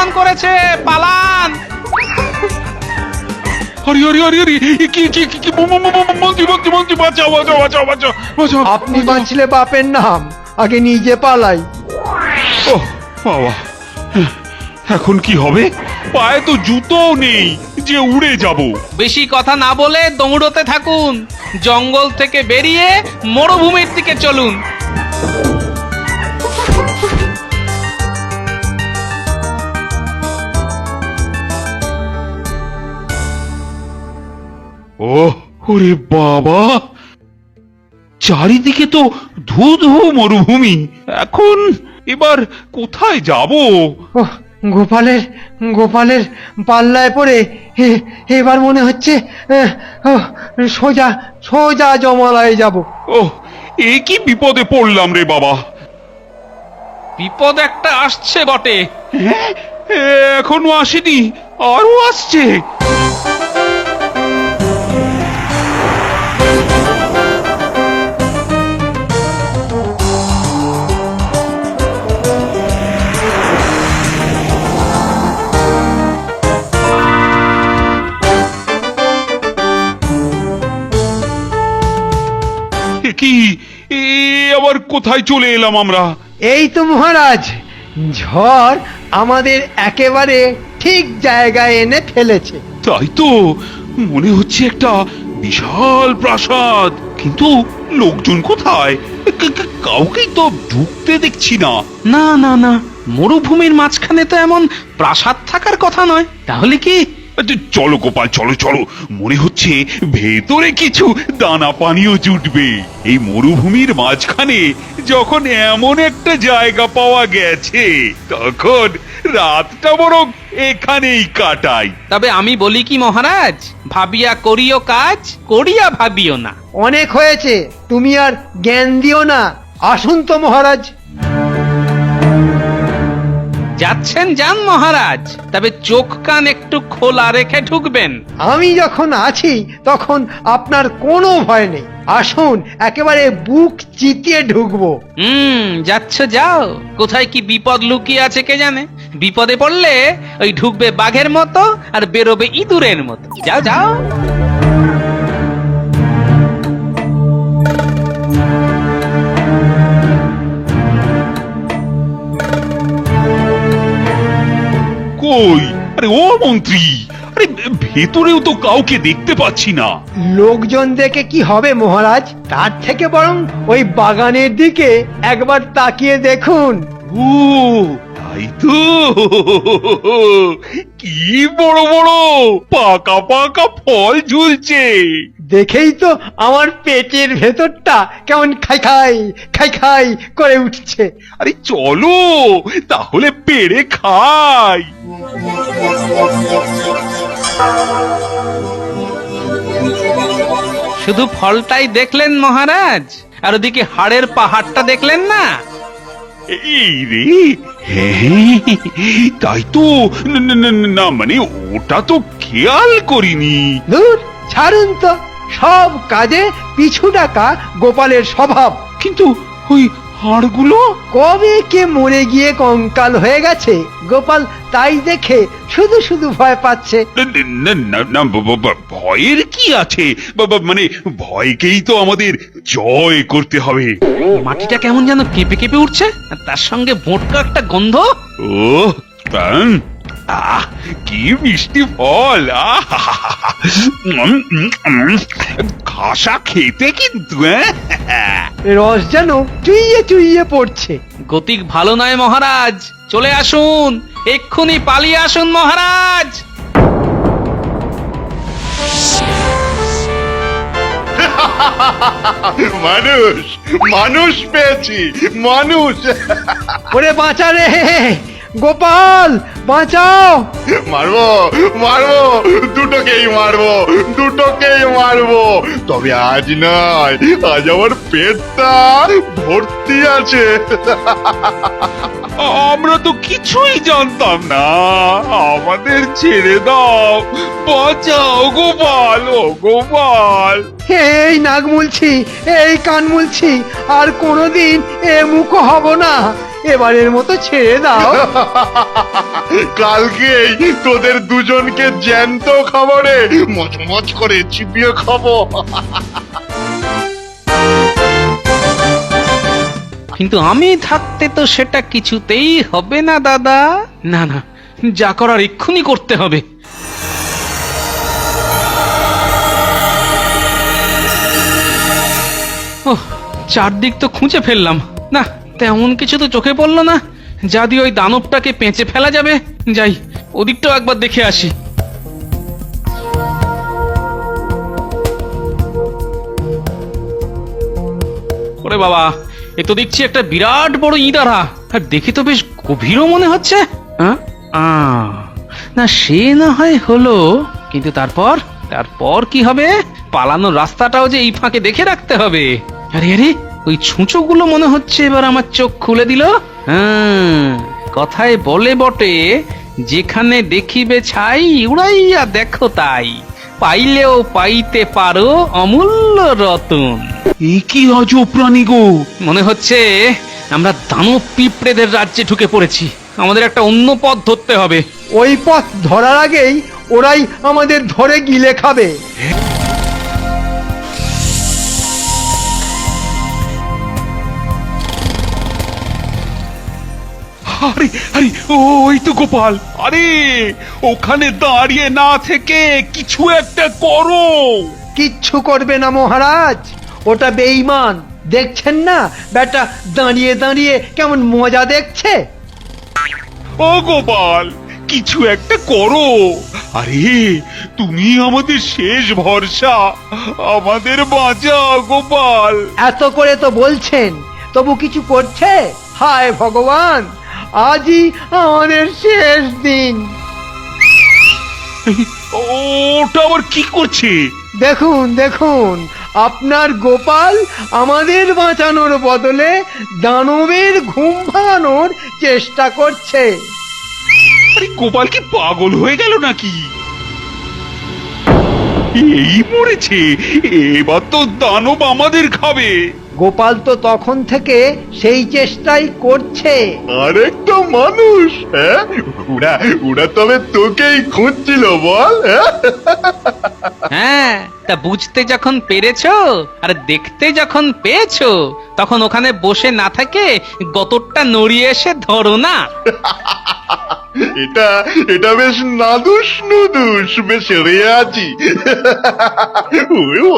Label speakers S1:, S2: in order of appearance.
S1: আক্রমণ করেছে, পালান।
S2: আরে আরে আরে আরে কি কি কি কি মন্ত্রী মন্ত্রী মন্ত্রী বাঁচাও বাঁচাও বাঁচাও বাঁচাও বাঁচাও।
S3: আপনি বাঁচলে বাপের নাম, আগে নিজে পালাই।
S2: ও বাবা, এখন কি হবে? পায়ে তো জুতোও নেই যে উড়ে যাব।
S1: বেশি কথা না বলে দৌড়তে থাকুন, জঙ্গল থেকে বেরিয়ে মরুভূমির দিকে চলুন।
S2: ও ওরে বাবা, চারিদিকে তো ধু ধু মরুভূমি। এখন এবার কোথায় যাব?
S3: ওহ, গোপালের গোপালের পাল্লায় পড়ে এবার মনে হচ্ছে সোজা সোজা জমালয়ে যাব।
S2: ও এ কি বিপদে পড়লাম রে বাবা।
S1: বিপদ একটা আসছে বটে।
S2: হ্যাঁ, এখনো আসেনি, আরো আসছে। কি এ আবার কোথায় চলে এলাম আমরা?
S3: এই তো মহারাজ, ঝড় আমাদের একেবারে ঠিক জায়গায় এনে ফেলেছে।
S2: তাই তো, মনে হচ্ছে একটা বিশাল প্রাসাদ, কিন্তু লোকজন কোথায়? কাউকেই তো ঢুকতে দেখছি না।
S1: না না না, মরুভূমির মাঝখানে তো এমন প্রাসাদ থাকার কথা নয়। তাহলে কি?
S2: চলো গোপাল, চলো চলো, মনে হচ্ছে ভেতরে কিছু দানা পানিও জুটবে। এই মরুভূমির মাঝখানে যখন এমন একটা জায়গা পাওয়া গেছে, তখন রাতটা বরং এখানেই কাটাই।
S1: তবে আমি বলি কি মহারাজ, ভাবিয়া করিও কাজ, করিয়া ভাবিও না।
S3: অনেক হয়েছে, তুমি আর জ্ঞান দিও না। আসুন তো মহারাজ।
S1: যাচ্ছেন যান মহারাজ, তবে চোখ কান একটু খোলা রেখে ঢুকবেন।
S3: আমি যখন আছি তখন আপনার কোনো ভয় নেই। আসুন, একেবারে বুক চিতিয়ে ঢুকবো।
S1: যাচ্ছ যাও, কোথায় কি বিপদ লুকিয়ে আছে কে জানে। বিপদে পড়লে ওই ঢুকবে বাঘের মতো আর বেরোবে ইঁদুরের মতো। যাও যাও।
S2: কই? আরে ও মন্ত্রী, আরে ভেতরেও তো কাউকে দেখতে পাচ্ছি না।
S3: লোকজন দেখে কি হবে মহারাজ, তার থেকে বরং ওই বাগানের দিকে একবার তাকিয়ে দেখুন।
S2: ও তাই তো, কি বড় বড় পাকা পাকা ফল ঝুলছে।
S3: দেখেই তো আমার পেটের ভেতরটা কেমন খাই খাই খাই খাই করে উঠছে।
S2: আরে চলো তাহলে পেড়ে খাই।
S1: শুধু ফলটাই দেখলেন মহারাজ, আর ওদিকে হাড়ের পাহাড়টা দেখলেন না?
S2: এই রে, হ্যাঁ তাই তো, না মানে ওটা তো খেয়াল করিনি।
S3: ধুর, ছাড়ুন তো, সব কাজে পিছু ডাকা গোপালের স্বভাব।
S2: কিন্তু ওই হাড়গুলো,
S3: কবে কে মরে গিয়ে কঙ্কাল হয়ে গেছে, গোপাল তাই দেখে শুধু শুধু ভয় পাচ্ছে।
S2: না ভয়ের কি আছে? মানে ভয়কেই তো আমাদের জয় করতে হবে।
S1: মাটিটা কেমন যেন কেঁপে কেঁপে উঠছে, আর তার সঙ্গে বোটকা একটা গন্ধ।
S2: ও আহ কি মিষ্টি ফল, খাসা খেতে কিন্তু।
S3: রস যেন চুইয়ে চুইয়ে পড়ছে।
S1: গতিক ভালো নয় মহারাজ, চলে আসুন, এক্ষুনি পালিয়ে আসুন মহারাজ।
S4: মানুষ মানুষ পেয়েছি, মানুষ।
S3: ওরে বাঁচা রে গোপাল, বাঁচাও।
S4: মারবো মারবো, দুটোকেই মারবো, দুটোকেই মারবো। তবে আজ নয়, আজ আমার পেটটা ভর্তি আছে।
S2: আমরা তো কিছুই জানতাম না, আমাদের ছেড়ে দাও, বাঁচাও গোপাল, ও গোপাল।
S3: এই নাক মুলছি, এই কান মুলছি, আর কোনোদিন এ মুখ হব না। এবারের মতো ছেড়ে দাও।
S4: কালকেই তোদের দুজনকে জ্যান্ত খাবারে মচমচ করে চিবিয়ে খাবো।
S1: কিন্তু আমি থাকতে তো সেটা কিছুতেই হবে না দাদা। না না, যা করার এক্ষুনি করতে হবে। ওহ, চারদিক তো খুঁজে ফেললাম, না তেমন কিছু তো চোখে পড়লো না যা দিয়ে ওই দানবটাকে পেঁচে ফেলা যাবে। যাই, ওদিকটাও একবার দেখে আসি। ওরে বাবা, এ তো দেখছি একটা বিরাট বড় ইঁদারা, আর দেখে তো বেশ গভীরও মনে হচ্ছে। হ্যাঁ? না সে না হয় হলো, কিন্তু তারপর কি হবে? পালানোর রাস্তাটাও যে এই ফাঁকে দেখে রাখতে হবে। আরে আরে, ওই ছুঁচোগুলো মনে হচ্ছে এবার আমার চোখ খুলে দিল। হ্যাঁ, কথায় বলে বটে, যেখানে দেখিবে ছাই উড়াইয়া দেখো তাই, পাইলেও পাইতে পারো অমূল্য রতন।
S2: এ কি আজব প্রাণী গো!
S1: মনে হচ্ছে আমরা দানব পিঁপড়েদের রাজ্যে ঢুকে পড়েছি। আমাদের একটা অন্য পথ ধরতে হবে।
S3: ওই পথ ধরার আগেই ওরাই আমাদের ধরে গিলে খাবে।
S2: আরে আরে, ওই তো গোপাল। আরে ওখানে দাঁড়িয়ে না থেকে কিছু একটা করো।
S3: কিচ্ছু করবে না মহারাজ, ওটা বেঈমান। দেখছেন না বেটা দাঁড়িয়ে দাঁড়িয়ে কেমন মজা দেখছে।
S2: ও গোপাল, কিছু একটা করো। আরে তুমি আমাদের শেষ ভরসা, আমাদের বাঁচা গোপাল।
S3: এত করে তো বলছেন, তবু কিছু করছে? হায় ভগবান, আজই আমাদের শেষ দিন।
S2: ওটা আবার কি করছে?
S3: দেখুন দেখুন, আপনার গোপাল আমাদের বাঁচানোর বদলে দানবের ঘুম ভাঙানোর চেষ্টা করছে।
S2: আরে গোপাল কি পাগল হয়ে গেল নাকি? এই মরেছে, এবার তো দানব আমাদের খাবে।
S3: গোপাল তো তখন থেকে সেই চেষ্টাই করছে।
S4: আরেকটা মানুষ, হ্যাঁ? ওরা তবে তোকেই খুঁজছিল বল, হ্যাঁ?
S1: হ্যাঁ, তা বুঝতে যখন পেরেছো আর দেখতে যখন পেয়েছো, তখন ওখানে বসে না থাকে গতরটা নড়িয়ে এসে ধরো না।
S4: এটা বেশ নাদুস নুদুস, বেশ রেয়াজি।